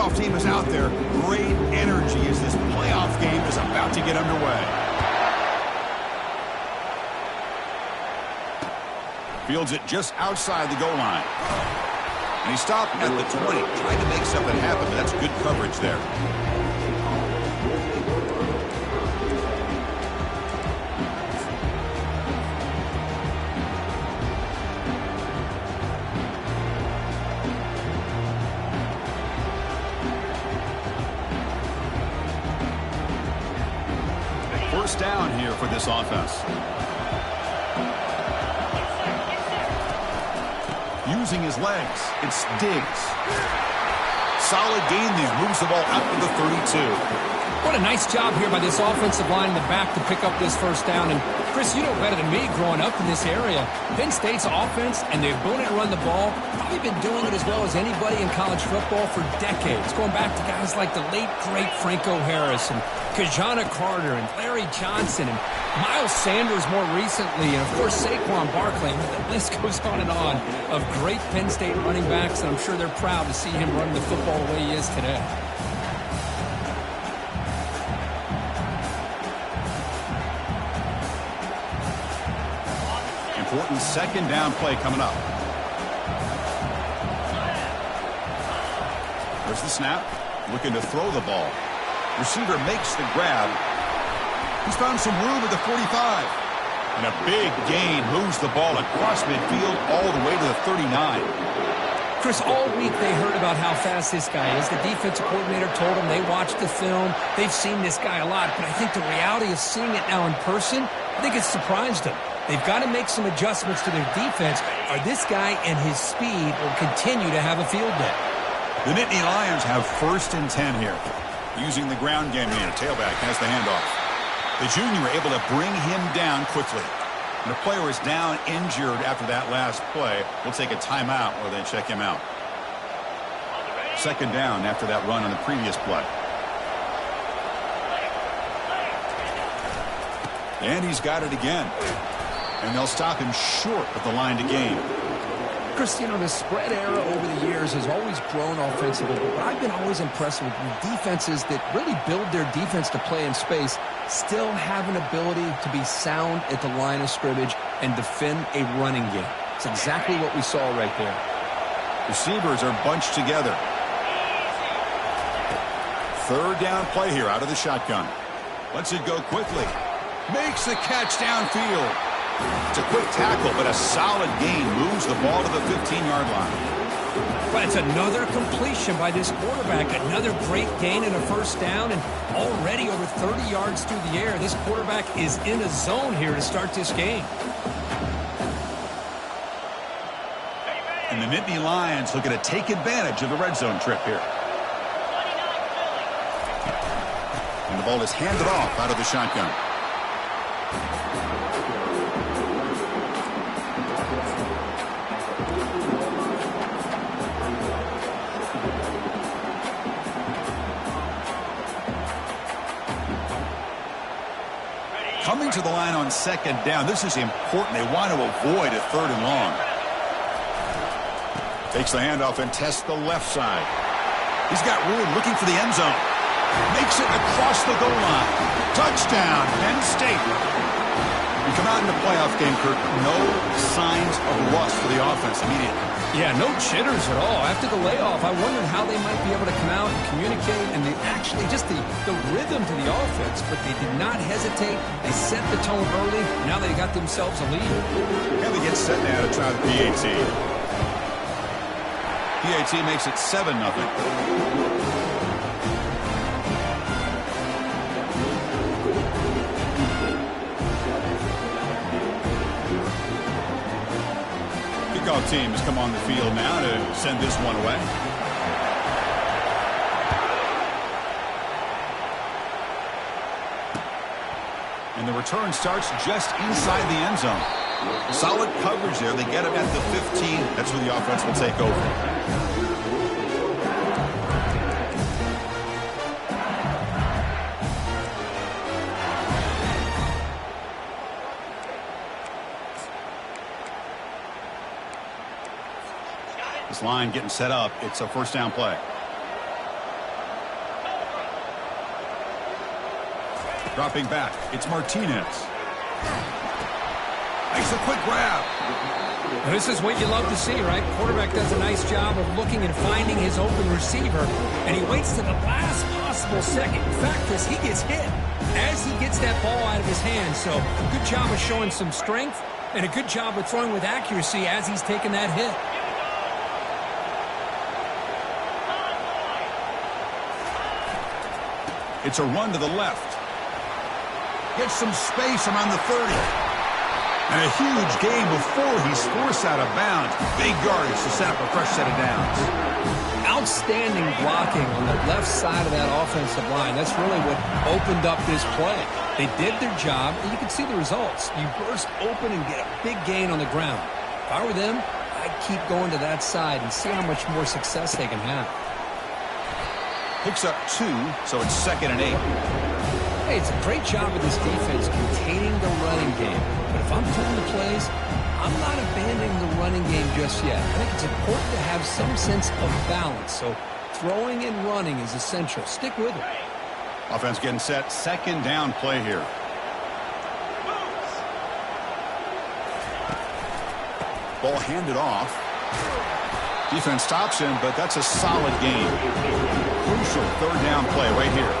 kickoff team is out there. Great energy as this playoff game is about to get underway. Fields it just outside the goal line. And he stopped at the 20, trying to make something happen, but that's good coverage there. First down here for this offense. Using his legs, it's Diggs. Solid gain there, moves the ball out to the 32. What a nice job here by this offensive line in the back to pick up this first down. And Chris, you know better than me growing up in this area. Penn State's offense and their ability to run the ball, probably been doing it as well as anybody in college football for decades. Going back to guys like the late, great Franco Harris and Kajana Carter and Larry Johnson and Miles Sanders more recently. And, of course, Saquon Barkley. The list goes on and on of great Penn State running backs. And I'm sure they're proud to see him run the football the way he is today. Important second down play coming up. There's the snap. Looking to throw the ball. Receiver makes the grab. He's found some room at the 45. And a big gain moves the ball across midfield all the way to the 39. Chris, all week they heard about how fast this guy is. The defensive coordinator told them they watched the film. They've seen this guy a lot. But I think the reality of seeing it now in person, I think it's surprised them. They've got to make some adjustments to their defense, or this guy and his speed will continue to have a field day. The Nittany Lions have 1st and 10 here. Using the ground game here. Tailback has the handoff. The junior able to bring him down quickly. And the player is down injured after that last play. We'll take a timeout or they check him out. Second down after that run on the previous play. And he's got it again. And they'll stop him short of the line to gain. Chris, you know, the spread era over the years has always grown offensively, but I've been always impressed with defenses that really build their defense to play in space, still have an ability to be sound at the line of scrimmage and defend a running game. It's exactly what we saw right there. Receivers are bunched together. Third down play here out of the shotgun. Lets it go quickly. Makes the catch downfield. It's a quick tackle, but a solid gain moves the ball to the 15-yard line. But it's another completion by this quarterback. Another great gain and a first down, and already over 30 yards through the air. This quarterback is in a zone here to start this game. And the Nittany Lions looking to take advantage of the red zone trip here. And the ball is handed off out of the shotgun. Coming to the line on second down. This is important. They want to avoid a 3rd and long. Takes the handoff and tests the left side. He's got room looking for the end zone. Makes it across the goal line. Touchdown, Penn State. We come out in the playoff game, Kirk. No signs of rust for the offense immediately. Yeah, no jitters at all. After the layoff, I wondered how they might be able to come out and communicate, and actually just the rhythm to the offense, but they did not hesitate. They set the tone early. Now they got themselves a lead. And they get set now to try the PAT. PAT makes it 7-0. Kickoff teams come on the field now to send this one away. And the return starts just inside the end zone. Solid coverage there. They get him at the 15. That's where the offense will take over. Line getting set up. It's a first down play. Dropping back, it's Martinez. Makes a quick grab. This is what you love to see, right? Quarterback does a nice job of looking and finding his open receiver, and he waits to the last possible second. In fact, Chris, he gets hit as he gets that ball out of his hand. So good job of showing some strength and a good job of throwing with accuracy as he's taking that hit. It's a run to the left. Gets some space around the 30. And a huge gain before he's forced out of bounds. Big yardage to set up a fresh set of downs. Outstanding blocking on the left side of that offensive line. That's really what opened up this play. They did their job, and you can see the results. You burst open and get a big gain on the ground. If I were them, I'd keep going to that side and see how much more success they can have. Picks up 2, so it's 2nd and 8. Hey, it's a great job of this defense containing the running game. But if I'm calling the plays, I'm not abandoning the running game just yet. I think it's important to have some sense of balance. So throwing and running is essential. Stick with it. Offense getting set. 2nd down play here. Ball handed off. Defense stops him, but that's a solid gain. Crucial 3rd down play right here.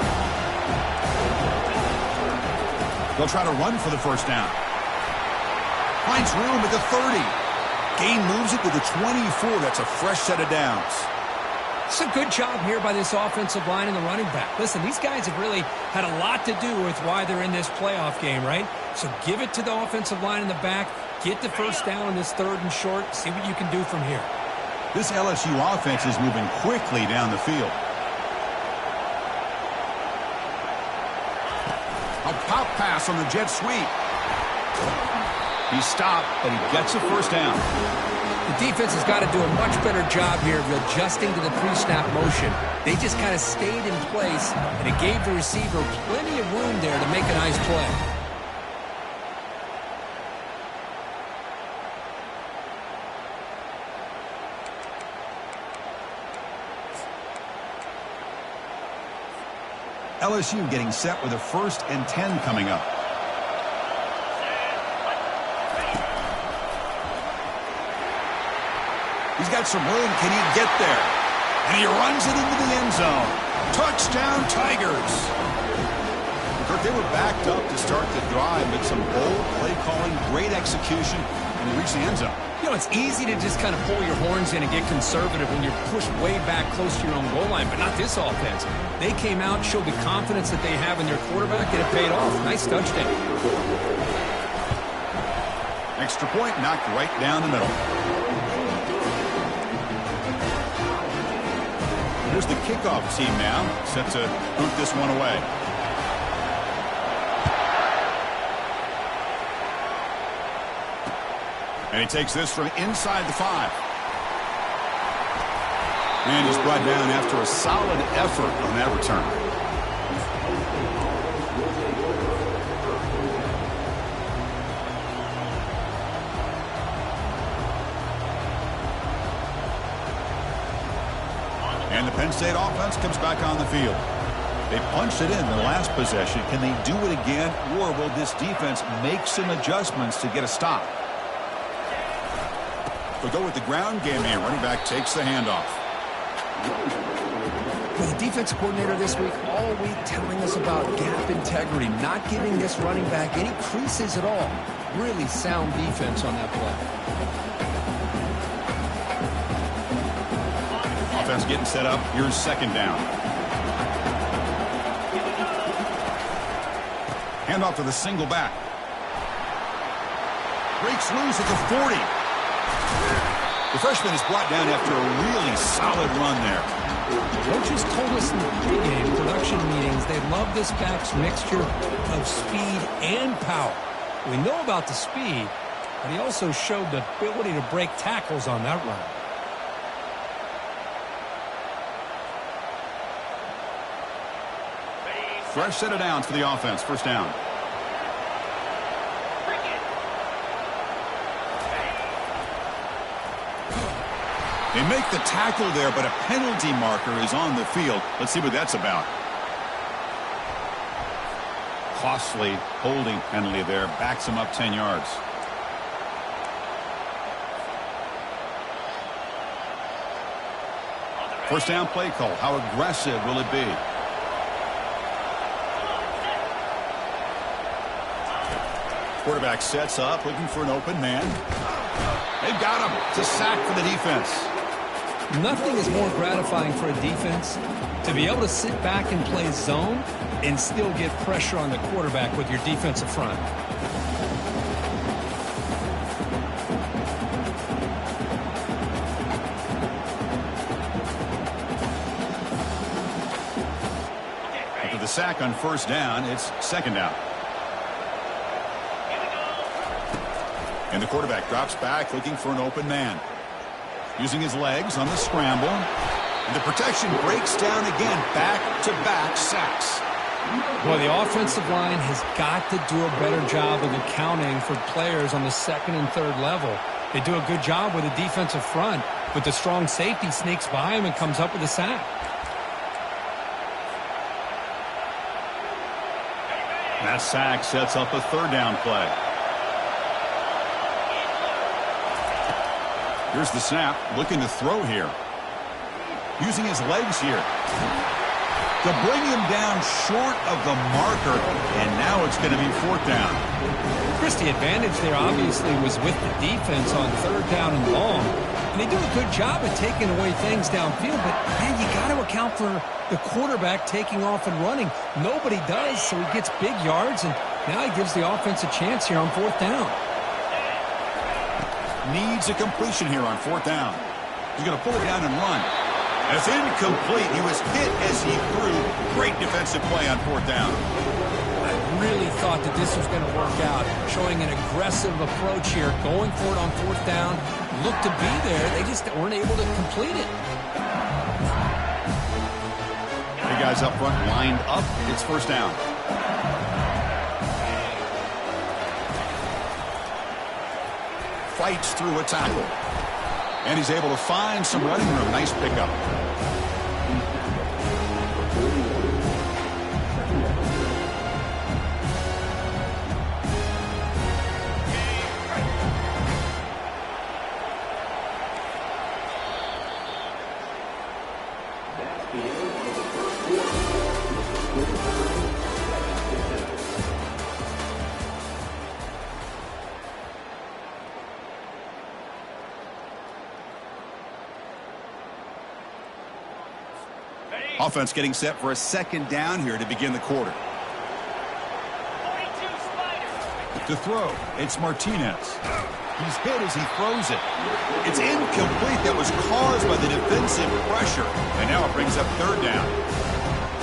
They'll try to run for the 1st down. Finds room at the 30. Gain moves it to the 24. That's a fresh set of downs. It's a good job here by this offensive line and the running back. Listen, these guys have really had a lot to do with why they're in this playoff game, right? So give it to the offensive line in the back. Get the 1st down on this 3rd and short. See what you can do from here. This LSU offense is moving quickly down the field. A pop pass on the jet sweep. He stopped, but he gets a 1st down. The defense has got to do a much better job here of adjusting to the pre-snap motion. They just kind of stayed in place, and it gave the receiver plenty of room there to make a nice play. LSU getting set with a 1st and 10 coming up. He's got some room. Can he get there? And he runs it into the end zone. Touchdown, Tigers. Kirk, they were backed up to start the drive, but some bold play calling, great execution, and they reached the end zone. You know, it's easy to just kind of pull your horns in and get conservative when you're pushed way back close to your own goal line, but not this offense. They came out, showed the confidence that they have in their quarterback, and it paid off. Nice touchdown. Extra point knocked right down the middle. Here's the kickoff team now, set to boot this one away. And he takes this from inside the 5. And he's brought down after a solid effort on that return. And the Penn State offense comes back on the field. They punched it in the last possession. Can they do it again, or will this defense make some adjustments to get a stop? We'll go with the ground game here. Running back takes the handoff. Well, the defensive coordinator this week all week telling us about gap integrity, not giving this running back any creases at all. Really sound defense on that play. Offense getting set up. Here's 2nd down. Handoff to the single back. Breaks loose at the 40. The freshman is brought down after a really solid run there. Coaches told us in the pregame production meetings they love this back's mixture of speed and power. We know about the speed, but he also showed the ability to break tackles on that run. Fresh set of downs for the offense. 1st down. They make the tackle there, but a penalty marker is on the field. Let's see what that's about. costly holding penalty there. Backs him up 10 yards. First down play call. How aggressive will it be? Quarterback sets up, looking for an open man. They've got him. It's a sack for the defense. Nothing is more gratifying for a defense to be able to sit back and play zone and still get pressure on the quarterback with your defensive front. After the sack on first down, it's second down. And the quarterback drops back, looking for an open man. Using his legs on the scramble. And the protection breaks down again. Back-to-back sacks. Well, the offensive line has got to do a better job of accounting for players on the second and third level. They do a good job with the defensive front, but the strong safety sneaks by him and comes up with a sack. That sack sets up a third down play. Here's the snap, looking to throw here. Using his legs here to bring him down short of the marker, and now it's going to be fourth down. Chris, the advantage there obviously was with the defense on third down and long, and they do a good job of taking away things downfield, but man, you got to account for the quarterback taking off and running. Nobody does, so he gets big yards, and now he gives the offense a chance here on fourth down. Needs a completion here on fourth down. He's going to pull it down and run. It's incomplete. He was hit as he threw. Great defensive play on fourth down. I really thought that this was going to work out, showing an aggressive approach here, going for it on fourth down. Looked to be there. They just weren't able to complete it. The guys up front lined up. It's first down. Fights through a tackle. And he's able to find some running room. Nice pickup. Offense getting set for a second down here to begin the quarter. To throw, it's Martinez. He's hit as he throws it. It's incomplete. That was caused by the defensive pressure. And now it brings up third down.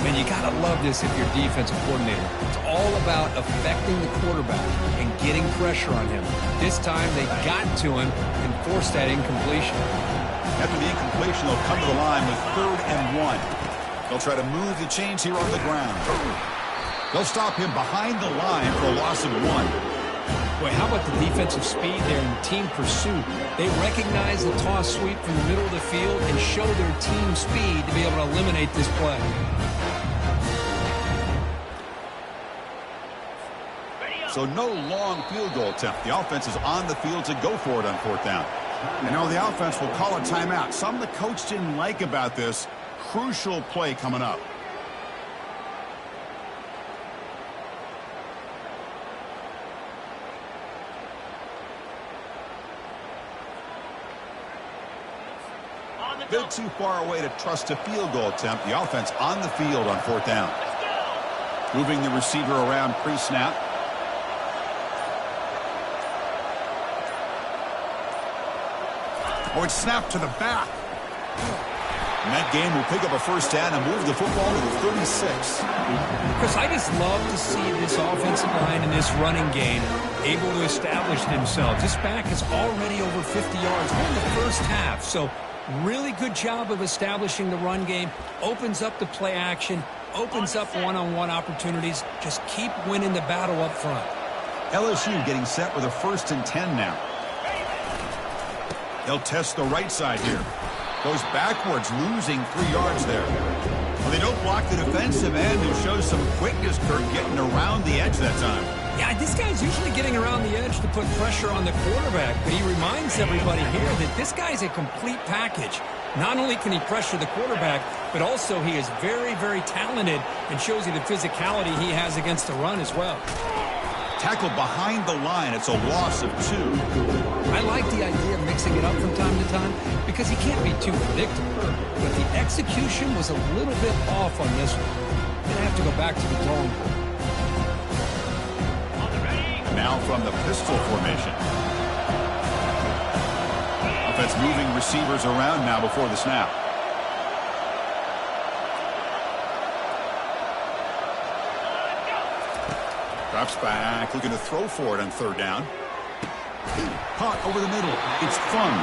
Man, you got to love this if you're defensive coordinator. It's all about affecting the quarterback and getting pressure on him. This time they got to him and forced that incompletion. After the incompletion, they'll come to the line with 3rd and 1. They'll try to move the chains here on the ground. They'll stop him behind the line for a loss of 1. Boy, how about the defensive speed there in team pursuit? They recognize the toss sweep from the middle of the field and show their team speed to be able to eliminate this play. So no long field goal attempt. The offense is on the field to go for it on fourth down. And now the offense will call a timeout. Something the coach didn't like about this. Crucial play coming up. Bit too far away to trust a field goal attempt. The offense on the field on fourth down. Moving the receiver around pre-snap. Or it's snapped to the back. And that game will pick up a first down and move the football to the 36. Chris, I just love to see this offensive line and this running game able to establish themselves. This back is already over 50 yards in the first half. So really good job of establishing the run game. Opens up the play action. Opens up one-on-one opportunities. Just keep winning the battle up front. LSU getting set with a 1st and 10 now. They'll test the right side here. Goes backwards, losing 3 yards there. Well, they don't block the defensive end and shows some quickness, Kirk, getting around the edge that time. Yeah, this guy's usually getting around the edge to put pressure on the quarterback, but he reminds everybody here that this guy's a complete package. Not only can he pressure the quarterback, but also he is very, very talented and shows you the physicality he has against the run as well. Tackled behind the line. It's a loss of 2. I like the idea of mixing it up from time to time because he can't be too predictable. But the execution was a little bit off on this one. Gonna have to go back to the drawing board. Now from the pistol formation. Offense moving receivers around now before the snap. Drops back, looking to throw for it on 3rd down. Caught over the middle. It's fun.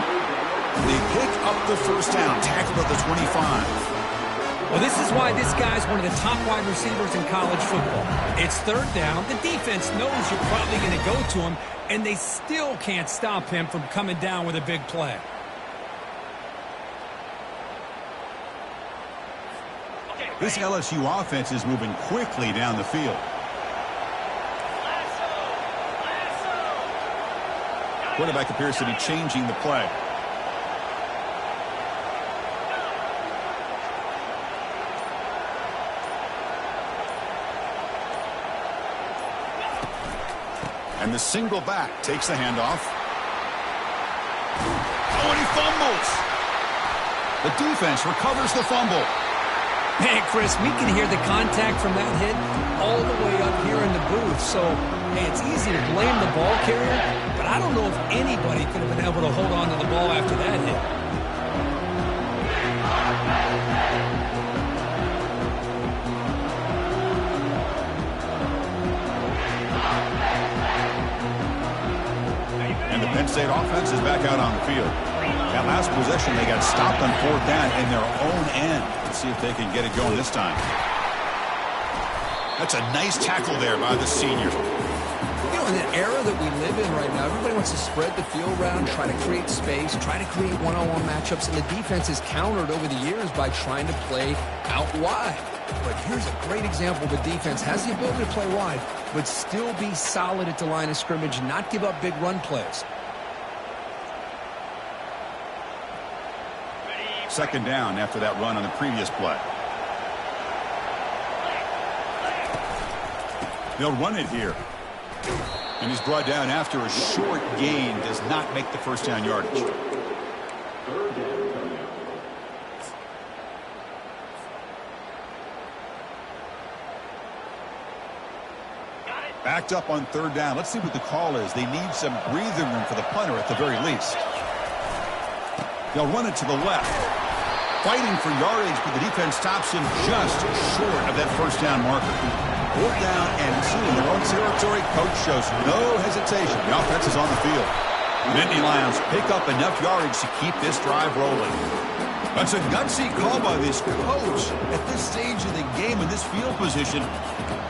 They pick up the 1st down, tackled at the 25. Well, this is why this guy's one of the top wide receivers in college football. It's 3rd down. The defense knows you're probably going to go to him, and they still can't stop him from coming down with a big play. This LSU offense is moving quickly down the field. Quarterback appears to be changing the play. And the single back takes the handoff. Oh, and he fumbles. The defense recovers the fumble. Man, Chris, we can hear the contact from that hit all the way up here in the booth. So, hey, it's easy to blame the ball carrier, but I don't know if anybody could have been able to hold on to the ball after that hit. And the Penn State offense is back out on the field. That last possession, they got stopped on 4th down in their own end. Let's see if they can get it going this time. That's a nice tackle there by the senior. You know, in the era that we live in right now, everybody wants to spread the field around, try to create space, try to create one-on-one matchups, and the defense is countered over the years by trying to play out wide. But here's a great example. The defense has the ability to play wide, but still be solid at the line of scrimmage, not give up big run plays. 2nd down after that run on the previous play. They'll run it here. And he's brought down after a short gain. Does not make the 1st down yardage. Backed up on 3rd down. Let's see what the call is. They need some breathing room for the punter at the very least. They'll run it to the left. Fighting for yardage, but the defense stops him just short of that 1st down marker. 4th down and 2 in their own territory. Coach shows no hesitation. The offense is on the field. Nittany Lions pick up enough yardage to keep this drive rolling. That's a gutsy call by this coach at this stage of the game in this field position,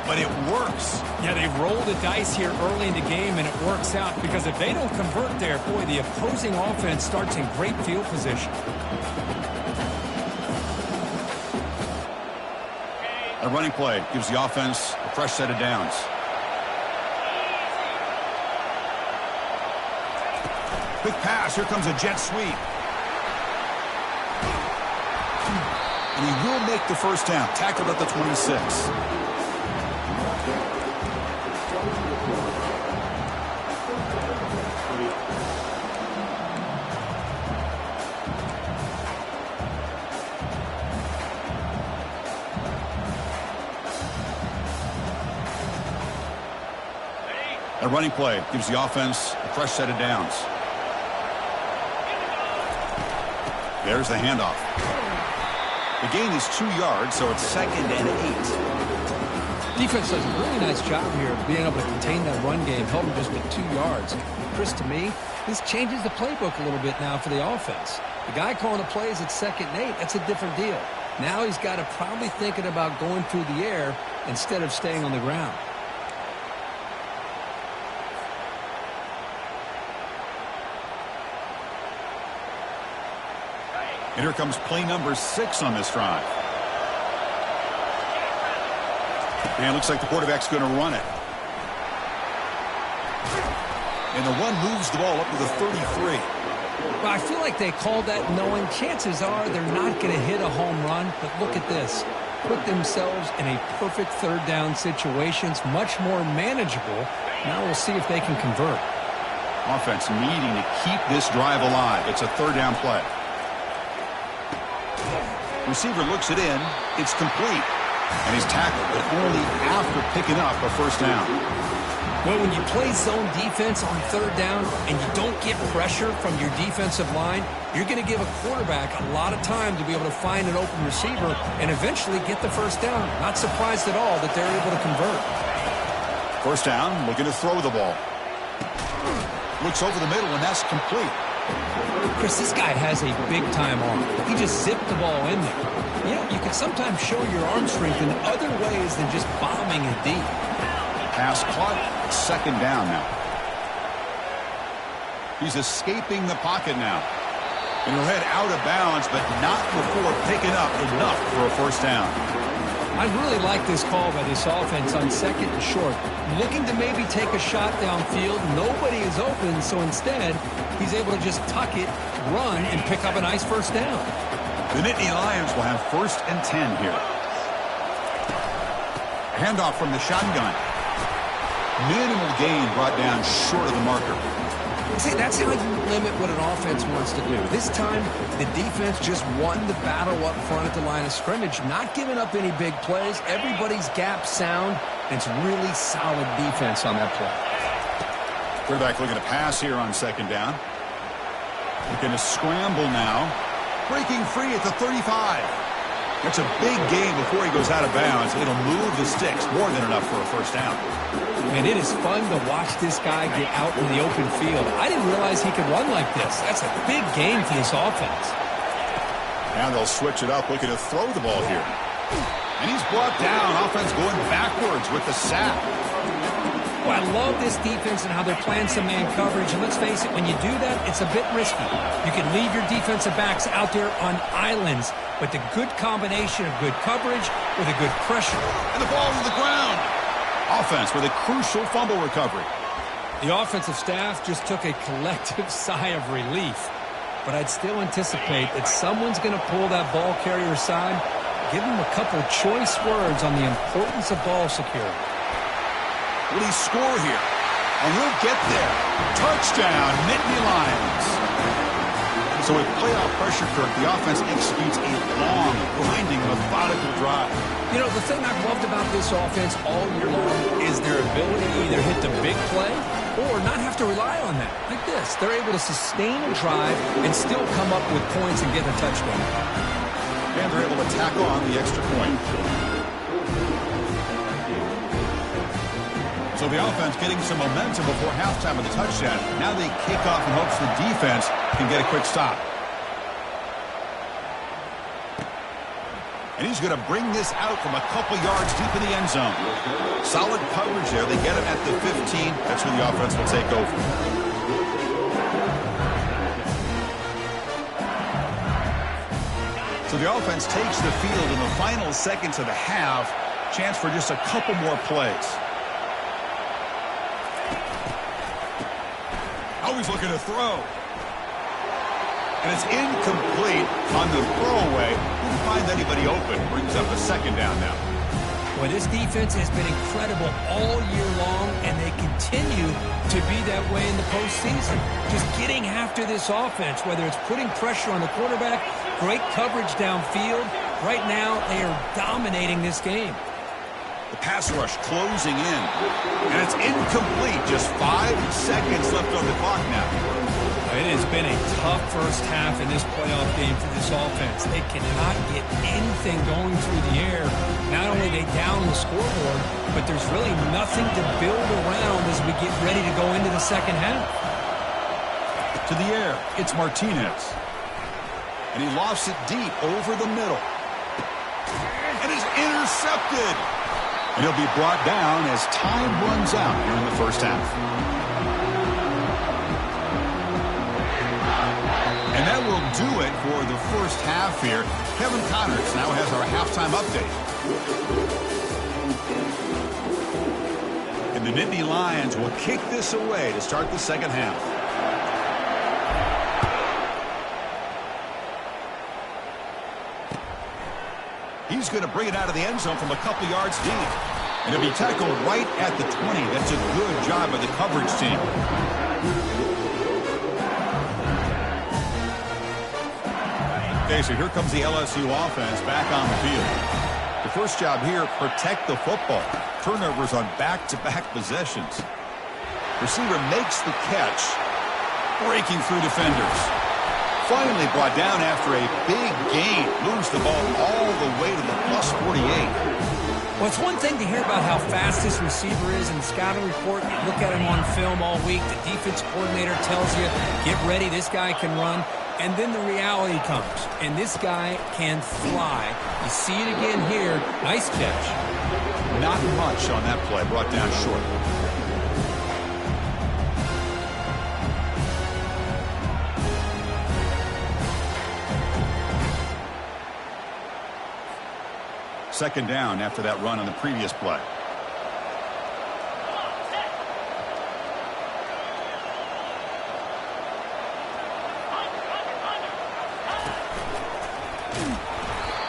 but it works. Yeah, they roll the dice here early in the game, and it works out because if they don't convert there, boy, the opposing offense starts in great field position. A running play gives the offense a fresh set of downs. Quick pass. Here comes a jet sweep. And he will make the 1st down. Tackled at the 26. A running play gives the offense a fresh set of downs. There's the handoff. The gain is 2 yards, so it's 2nd and 8. Defense does a really nice job here of being able to contain that run game, held them just with 2 yards. Chris, to me, this changes the playbook a little bit now for the offense. The guy calling the plays at 2nd and 8, that's a different deal. Now he's got to probably thinking about going through the air instead of staying on the ground. And here comes play number 6 on this drive. And it looks like the quarterback's going to run it. And the run moves the ball up to the 33. Well, I feel like they called that knowing chances are they're not going to hit a home run. But look at this. Put themselves in a perfect third down situation. It's much more manageable. Now we'll see if they can convert. Offense needing to keep this drive alive. It's a third down play. Receiver looks it in. It's complete. And he's tackled, but only after picking up a first down. Well, when you play zone defense on third down and you don't get pressure from your defensive line, you're going to give a quarterback a lot of time to be able to find an open receiver and eventually get the first down. Not surprised at all that they're able to convert. First down, looking to throw the ball. Looks over the middle, and that's complete. Chris, this guy has a big-time arm. He just zipped the ball in there. You know, you can sometimes show your arm strength in other ways than just bombing it deep. Pass caught, second down now. He's escaping the pocket now. And he'll head out of bounds, but not before picking up enough for a first down. I really like this call by this offense on second and short. Looking to maybe take a shot downfield. Nobody is open, so instead, he's able to just tuck it, run, and pick up a nice first down. The Nittany Lions will have 1st and 10 here. Handoff from the shotgun. Minimal gain brought down short of the marker. See, that's how you limit what an offense wants to do. This time, the defense just won the battle up front at the line of scrimmage, not giving up any big plays. Everybody's gap sound, and it's really solid defense on that play. Quarterback looking to pass here on second down. Looking to scramble now. Breaking free at the 35. That's a big gain before he goes out of bounds. It'll move the sticks more than enough for a first down. And it is fun to watch this guy get out in the open field. I didn't realize he could run like this. That's a big gain for this offense. Now they'll switch it up, looking to throw the ball here. And he's brought down. Offense going backwards with the sack. Well, I love this defense and how they're playing some man coverage. And let's face it, when you do that, it's a bit risky. You can leave your defensive backs out there on islands, but the good combination of good coverage with a good pressure. And the ball to the ground. Offense with a crucial fumble recovery. The offensive staff just took a collective sigh of relief. But I'd still anticipate that someone's going to pull that ball carrier aside, give him a couple choice words on the importance of ball security. Will he score here? And we'll get there. Touchdown, Nittany Lions. So with playoff pressure, Kirk, the offense executes a long, grinding, methodical drive. You know, the thing I've loved about this offense all year long is their ability to either hit the big play or not have to rely on that. Like this, they're able to sustain a drive and still come up with points and get a touchdown. And they're able to tack on the extra point. So the offense getting some momentum before halftime of the touchdown. Now they kick off in hopes the defense can get a quick stop. And he's going to bring this out from a couple yards deep in the end zone. Solid coverage there. They get him at the 15. That's where the offense will take over. So the offense takes the field in the final seconds of the half. Chance for just a couple more plays. Always looking to throw. And it's incomplete on the throwaway. Didn't find anybody open. Brings up a second down now. Well, this defense has been incredible all year long, and they continue to be that way in the postseason. Just getting after this offense, whether it's putting pressure on the quarterback, great coverage downfield. Right now, they are dominating this game. The pass rush closing in. And it's incomplete. Just 5 seconds left on the clock now. It has been a tough first half in this playoff game for this offense. They cannot get anything going through the air. Not only are they down the scoreboard, but there's really nothing to build around as we get ready to go into the second half. To the air, it's Martinez. And he lofts it deep over the middle. And is intercepted. And he'll be brought down as time runs out here in the first half. And that will do it for the first half here. Kevin Connors now has our halftime update. The Nittany Lions will kick this away to start the second half. He's going to bring it out of the end zone from a couple yards deep. And he'll be tackled right at the 20. That's a good job by the coverage team. Okay, so here comes the LSU offense back on the field. The first job here, protect the football. Turnovers on back-to-back possessions. Receiver makes the catch, breaking through defenders. Finally brought down after a big gain. Moves the ball all the way to the plus 48. Well, it's one thing to hear about how fast this receiver is in the scouting report. You look at him on film all week. The defense coordinator tells you, get ready, this guy can run. And then the reality comes, and this guy can fly. You see it again here. Nice catch. Not much on that play. Brought down short. Second down after that run on the previous play.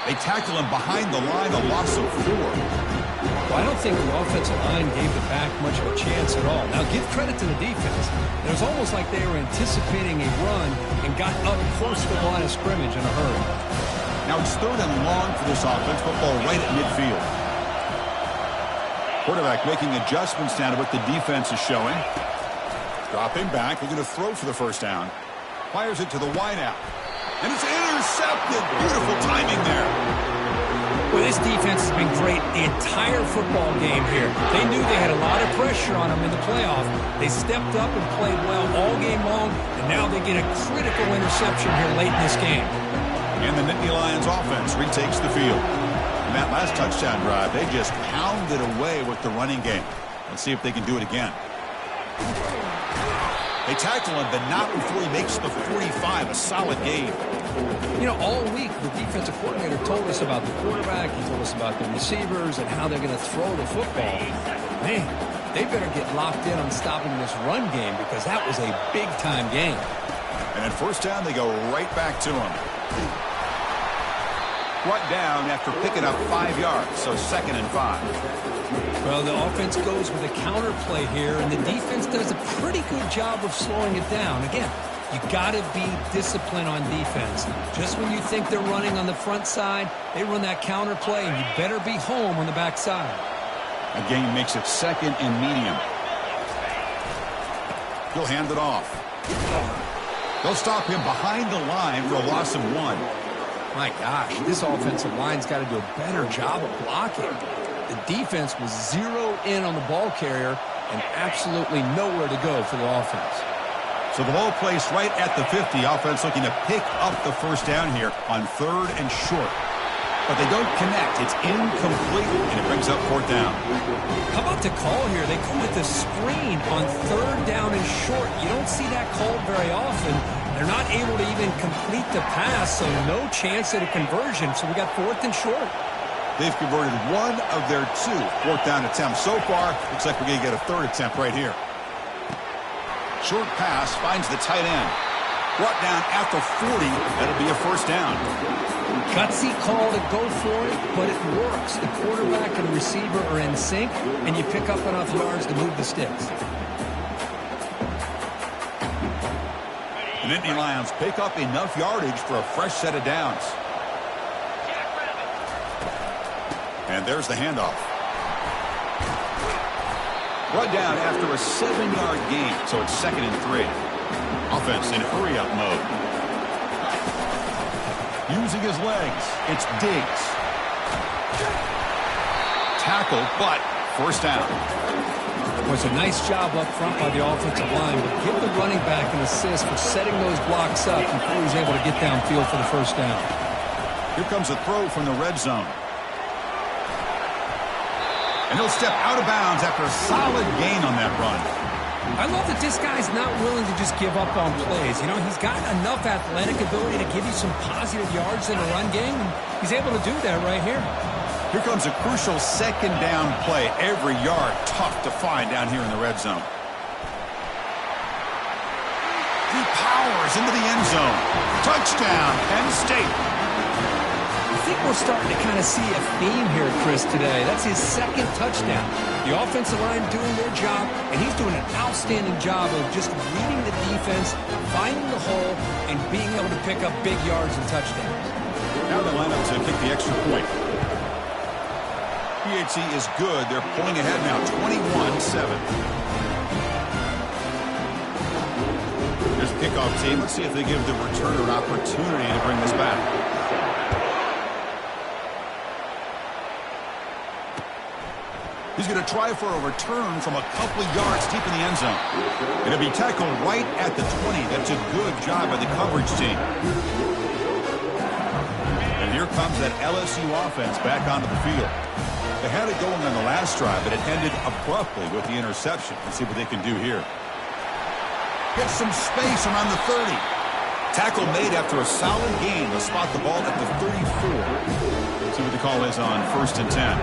They tackle him behind the line, a loss of 4. Well, I don't think the offensive line gave the back much of a chance at all. Now, give credit to the defense. It was almost like they were anticipating a run and got up close to the line of scrimmage in a hurry. Now it's third and long for this offense. Football right at midfield. Quarterback making adjustments down to what the defense is showing. Dropping back. We're going to throw for the first down. Fires it to the wideout. And it's intercepted. Beautiful timing there. Well, this defense has been great the entire football game here. They knew they had a lot of pressure on them in the playoff. They stepped up and played well all game long, and now they get a critical interception here late in this game. And the Nittany Lions offense retakes the field. In that last touchdown drive, they just pounded away with the running game. Let's see if they can do it again. They tackle him, but not before he makes the 45. A solid game. You know, all week the defensive coordinator told us about the quarterback. He told us about the receivers and how they're going to throw the football. Man, they better get locked in on stopping this run game because that was a big-time game. And at first down, they go right back to him. Brought down after picking up 5 yards, so 2nd and 5. Well, the offense goes with a counter play here, and the defense does a pretty good job of slowing it down. Again, you got to be disciplined on defense. Just when you think they're running on the front side, they run that counter play, and you better be home on the back side. Again, makes it 2nd and medium. He'll hand it off. They'll stop him behind the line for a loss of 1. My gosh, this offensive line's got to do a better job of blocking. The defense was zeroed in on the ball carrier and absolutely nowhere to go for the offense. So the ball placed right at the 50. Offense looking to pick up the first down here on 3rd and short. But they don't connect. It's incomplete, and it brings up 4th down. How about the call here? They go with the screen on 3rd down and short. You don't see that called very often. They're not able to even complete the pass, so no chance at a conversion. So we got 4th and short. They've converted 1 of their 2 4th down attempts so far. Looks like we're going to get a 3rd attempt right here. Short pass finds the tight end. Brought down at the 40. That'll be a first down. Gutsy call to go for it, but it works. The quarterback and the receiver are in sync, and you pick up enough yards to move the sticks. The Nittany Lions pick up enough yardage for a fresh set of downs. And there's the handoff. Brought down after a 7-yard gain, so it's 2nd and 3. Offense in hurry-up mode. Using his legs, it's Diggs. Tackle, but first down. It was a nice job up front by the offensive line, but give the running back an assist for setting those blocks up before he was able to get downfield for the first down. Here comes a throw from the red zone. And he'll step out of bounds after a solid gain on that run. I love that this guy's not willing to just give up on plays. You know, he's got enough athletic ability to give you some positive yards in a run game, and he's able to do that right here. Here comes a crucial second down play. Every yard tough to find down here in the red zone. He powers into the end zone. Touchdown, Penn State. I think we're starting to kind of see a theme here, Chris, today. That's his second touchdown. The offensive line doing their job, and he's doing an outstanding job of just reading the defense, finding the hole, and being able to pick up big yards and touchdowns. Now they line up to kick the extra point. PHC is good. They're pulling ahead now, 21-7. Here's the kickoff team. Let's see if they give the returner an opportunity to bring this back. He's going to try for a return from a couple of yards deep in the end zone. It'll be tackled right at the 20. That's a good job by the coverage team. And here comes that LSU offense back onto the field. They had it going on the last drive, but it ended abruptly with the interception. Let's see what they can do here. Get some space around the 30. Tackle made after a solid gain. They'll spot the ball at the 34. See what the call is on 1st and 10.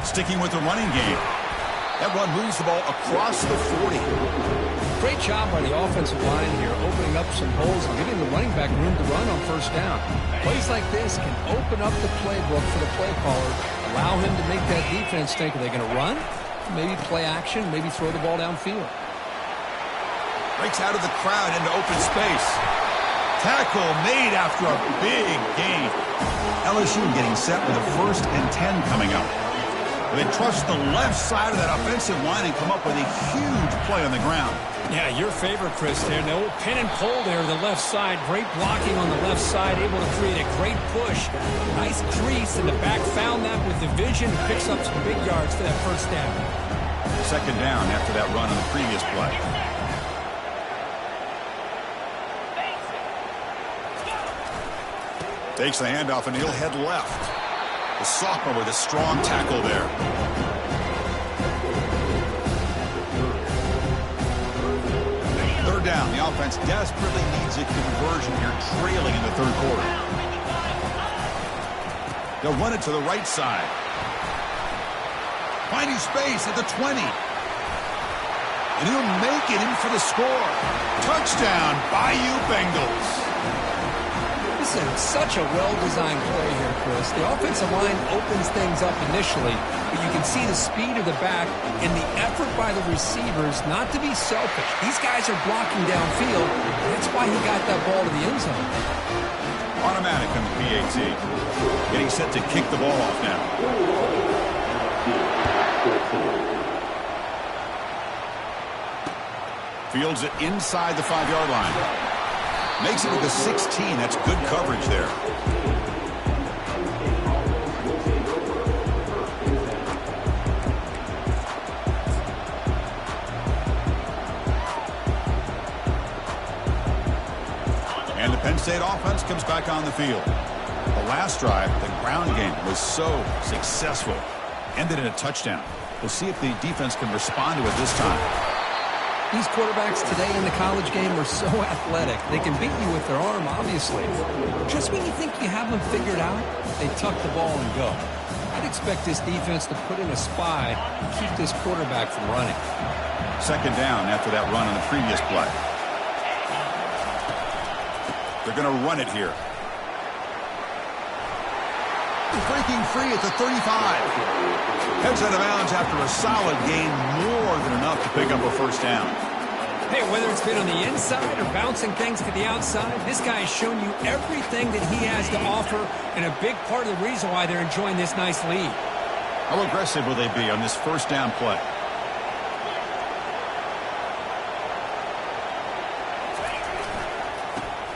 Sticking with the running game. That run moves the ball across the 40. Great job by the offensive line here, opening up some holes and giving the running back room to run on 1st down. Plays like this can open up the playbook for the play caller, allow him to make that defense think, are they going to run? Maybe play action, maybe throw the ball downfield. Breaks out of the crowd into open space. Tackle made after a big gain. LSU getting set with a 1st and 10 coming up. They trust the left side of that offensive line and come up with a huge play on the ground. Yeah, your favorite, Chris, there. The old pin and pull there to the left side. Great blocking on the left side, able to create a great push. Nice crease, and the back found that with the vision. Picks up some big yards for that 1st down. 2nd down after that run on the previous play. Takes the handoff, and he'll head left. The sophomore with a strong tackle there. Third down. The offense desperately needs a conversion here, trailing in the 3rd quarter. They'll run it to the right side. Finding space at the 20. And he'll make it in for the score. Touchdown, Bayou Bengals. This is such a well-designed play here, Chris. The offensive line opens things up initially, but you can see the speed of the back and the effort by the receivers not to be selfish. These guys are blocking downfield. That's why he got that ball to the end zone. Automatic on the PAT. Getting set to kick the ball off now. Fields it inside the 5-yard line. Makes it to the 16. That's good coverage there. And the Penn State offense comes back on the field. The last drive, the ground game, was so successful. Ended in a touchdown. We'll see if the defense can respond to it this time. These quarterbacks today in the college game are so athletic. They can beat you with their arm, obviously. Just when you think you have them figured out, they tuck the ball and go. I'd expect this defense to put in a spy and keep this quarterback from running. 2nd down after that run on the previous play. They're going to run it here. Breaking free at the 35. Heads out of bounds after a solid gain, more than enough to pick up a 1st down. Hey, whether it's been on the inside or bouncing things to the outside, this guy has shown you everything that he has to offer, and a big part of the reason why they're enjoying this nice lead. How aggressive will they be on this 1st down play?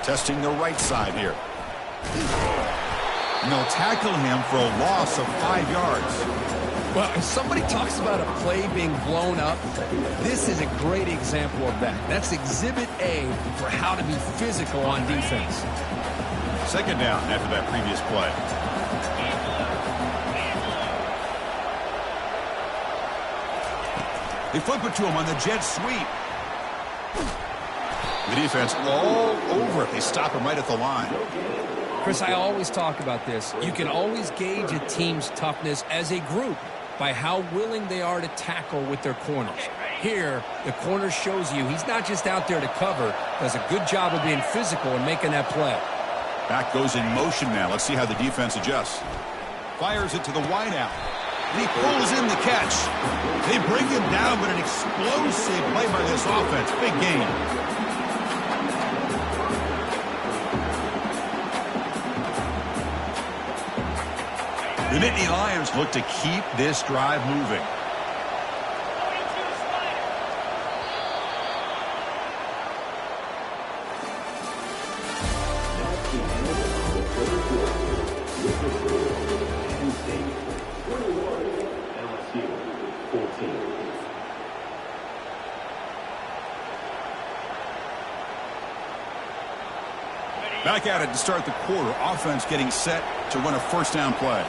Testing the right side here. And they'll tackle him for a loss of 5 yards. Well, if somebody talks about a play being blown up, this is a great example of that. That's Exhibit A for how to be physical on defense. 2nd down after that previous play. They flip it to him on the jet sweep. The defense all over it. They stop him right at the line. Chris, I always talk about this. You can always gauge a team's toughness as a group by how willing they are to tackle with their corners. Here, the corner shows you he's not just out there to cover, does a good job of being physical and making that play. Back goes in motion now. Let's see how the defense adjusts. Fires it to the wideout. And he pulls in the catch. They bring him down, but an explosive play by this offense. Big game. The Nittany Lions look to keep this drive moving. LSU 14. Back at it to start the quarter. Offense getting set to run a first down play.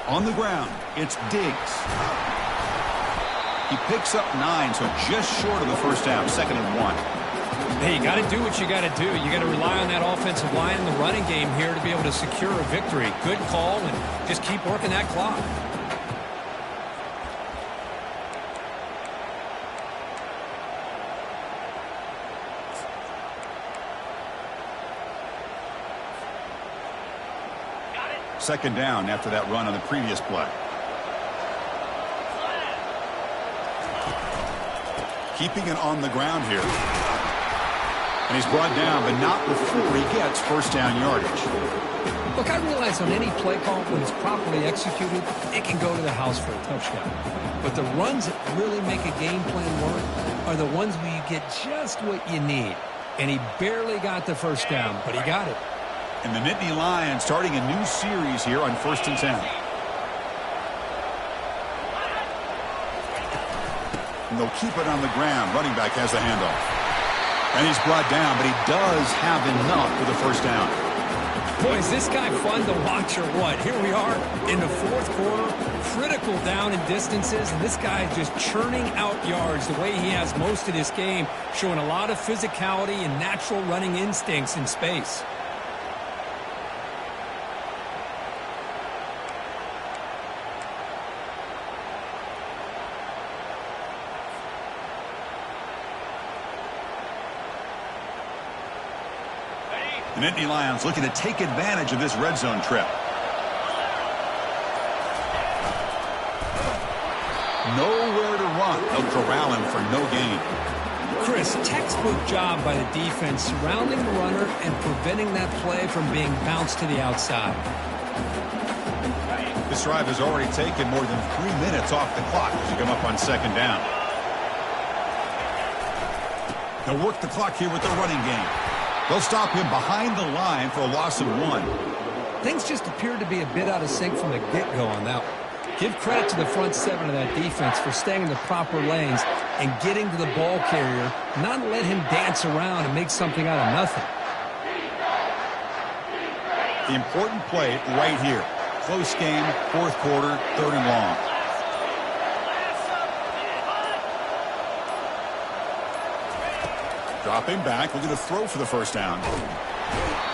On the ground, it's Diggs. He picks up 9, so just short of the first down, 2nd and 1. Hey, you got to do what you got to do. You got to rely on that offensive line in the running game here to be able to secure a victory. Good call, and just keep working that clock. Second down after that run on the previous play. Keeping it on the ground here. And he's brought down, but not before he gets first down yardage. Look, I realize on any play call, when it's properly executed, it can go to the house for a touchdown. But the runs that really make a game plan work are the ones where you get just what you need. And he barely got the first down, but he got it. And the Nittany Lions starting a new series here on 1st and 10. And they'll keep it on the ground. Running back has the handoff. And he's brought down, but he does have enough for the first down. Boy, is this guy fun to watch or what? Here we are in the 4th quarter, critical down in distances, and this guy is just churning out yards the way he has most of this game, showing a lot of physicality and natural running instincts in space. The Nittany Lions looking to take advantage of this red zone trip. Nowhere to run. They'll corral him for no gain. Chris, textbook job by the defense surrounding the runner and preventing that play from being bounced to the outside. This drive has already taken more than 3 minutes off the clock as you come up on 2nd down. They'll work the clock here with their running game. They'll stop him behind the line for a loss of 1. Things just appeared to be a bit out of sync from the get-go on that one. Give credit to the front 7 of that defense for staying in the proper lanes and getting to the ball carrier, not let him dance around and make something out of nothing. The important play right here. Close game, 4th quarter, 3rd and long. Dropping back, looking to throw for the first down.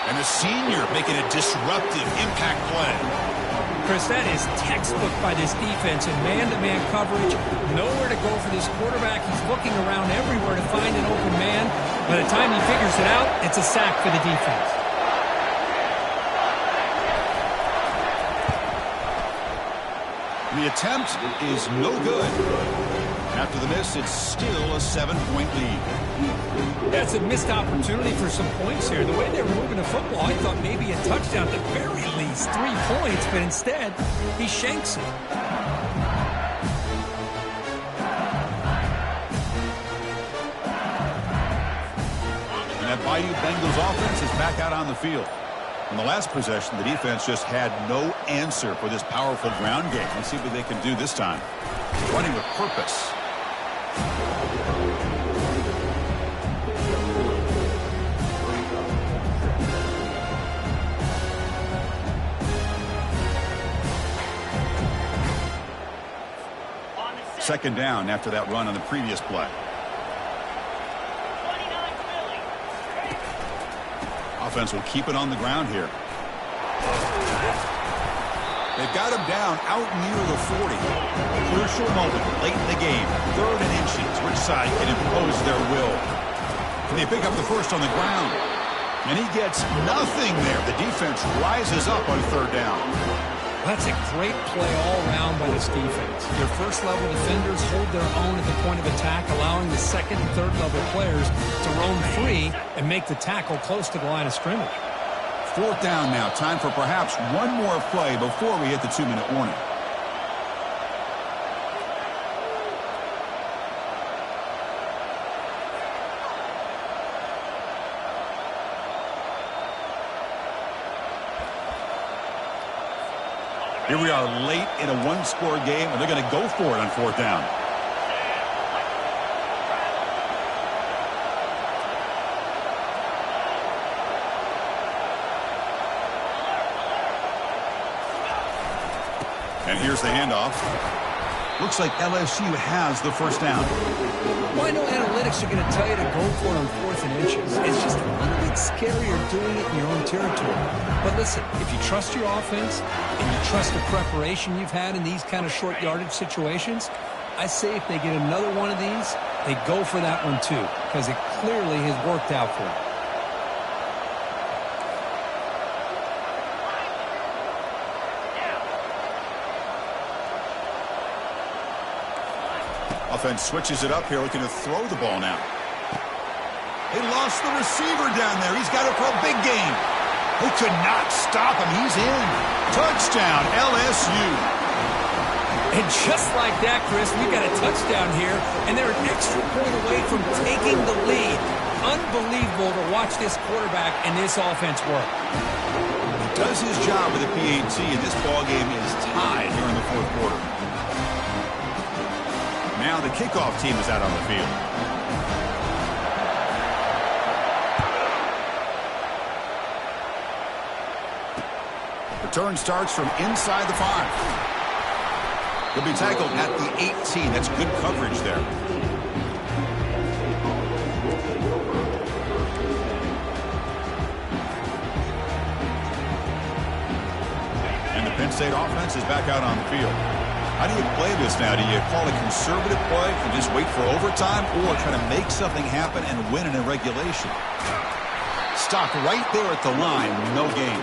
And the senior making a disruptive impact play. Chris, that is textbook by this defense in man-to-man coverage. Nowhere to go for this quarterback. He's looking around everywhere to find an open man. By the time he figures it out, it's a sack for the defense. The attempt is no good. After the miss, it's still a 7-point lead. That's a missed opportunity for some points here. The way they were moving the football, I thought maybe a touchdown, at the very least 3 points, but instead, he shanks it. And that Bayou Bengals offense is back out on the field. In the last possession, the defense just had no answer for this powerful ground game. Let's see what they can do this time. Running with purpose. Second down after that run on the previous play. offense will keep it on the ground here. They've got him down out near the 40. Crucial moment late in the game. 3rd and inches. Which side can impose their will? Can they pick up the first on the ground? And he gets nothing there. The defense rises up on 3rd down. That's a great play all around by this defense. Your first-level defenders hold their own at the point of attack, allowing the second and third-level players to roam free and make the tackle close to the line of scrimmage. 4th down now. Time for perhaps one more play before we hit the 2-minute warning. Here we are late in a one-score game, and they're going to go for it on 4th down. And here's the handoff. Looks like LSU has the first down. Well, I know analytics are going to tell you to go for it on 4th and inches. It's just a little bit scarier doing it in your own territory. But listen, if you trust your offense and you trust the preparation you've had in these kind of short yardage situations, I say if they get another one of these, they go for that one too, because it clearly has worked out for them. Offense switches it up here, looking to throw the ball now. They lost the receiver down there. He's got it for a big gain. They could not stop him. He's in. Touchdown, LSU. And just like that, Chris, we've got a touchdown here, and they're an extra point away from taking the lead. Unbelievable to watch this quarterback and this offense work. He does his job with the PAT, and this ballgame is tied here in the 4th quarter. Now the kickoff team is out on the field. Return starts from inside the 5. He'll be tackled at the 18. That's good coverage there. And the Penn State offense is back out on the field. How do you play this now? Do you call a conservative play and just wait for overtime, or try to make something happen and win in a regulation? Stopped right there at the line. No gain.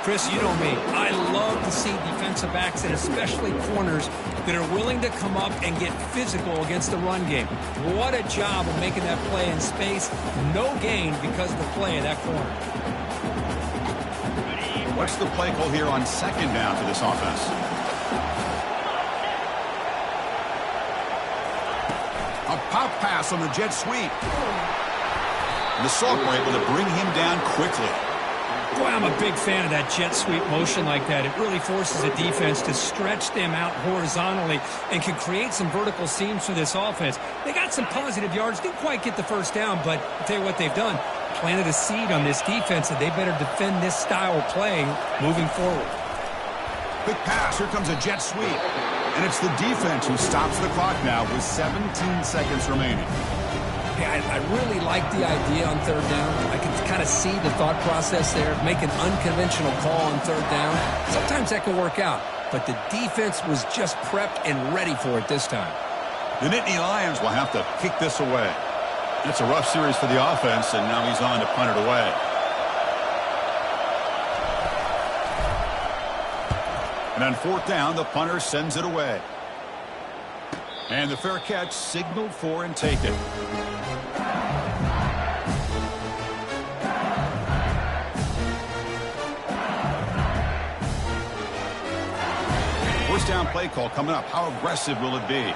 Chris, you know me. I love to see defensive backs and especially corners that are willing to come up and get physical against the run game. What a job of making that play in space. No gain because of the play of that corner. What's the play call here on 2nd down for this offense? A pop pass on the jet sweep. And the Salk were able to bring him down quickly. Boy, I'm a big fan of that jet sweep motion like that. It really forces a defense to stretch them out horizontally and can create some vertical seams for this offense. They got some positive yards. Didn't quite get the first down, but I'll tell you what they've done. Planted a seed on this defense, and they better defend this style of play moving forward. Quick pass. Here comes a jet sweep. And it's the defense who stops the clock now with 17 seconds remaining. Yeah, I really like the idea on 3rd down. I can kind of see the thought process there. Make an unconventional call on 3rd down. Sometimes that can work out, but the defense was just prepped and ready for it this time. The Nittany Lions will have to kick this away. It's a rough series for the offense, and now he's on to punt it away. And on 4th down, the punter sends it away. And the fair catch signaled for and taken. First down play call coming up. How aggressive will it be?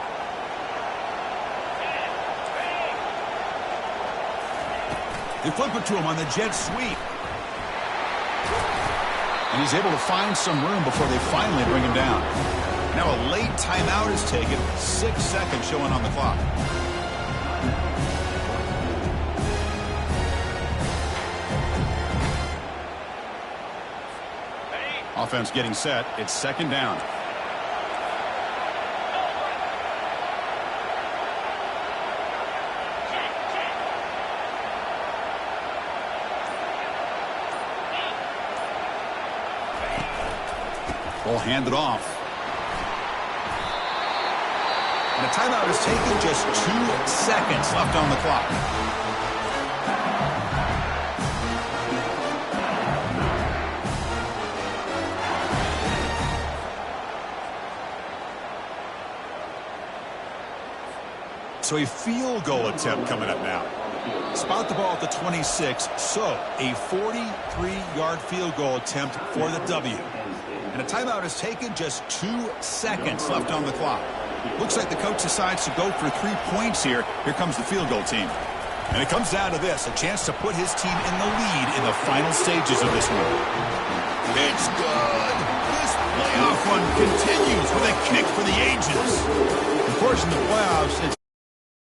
They flip it to him on the jet sweep. And he's able to find some room before they finally bring him down. Now a late timeout is taken. 6 seconds showing on the clock. Offense getting set. It's 2nd down. Will hand it off. And a timeout is taken, just 2 seconds left on the clock. So a field goal attempt coming up now. Spot the ball at the 26, so a 43-yard field goal attempt for the W. And a timeout is taken, just 2 seconds left on the clock. Looks like the coach decides to go for 3 points here. Here comes the field goal team. And it comes down to this, a chance to put his team in the lead in the final stages of this one. It's good. This playoff run continues with a kick for the ages. Of course, in the playoffs, it's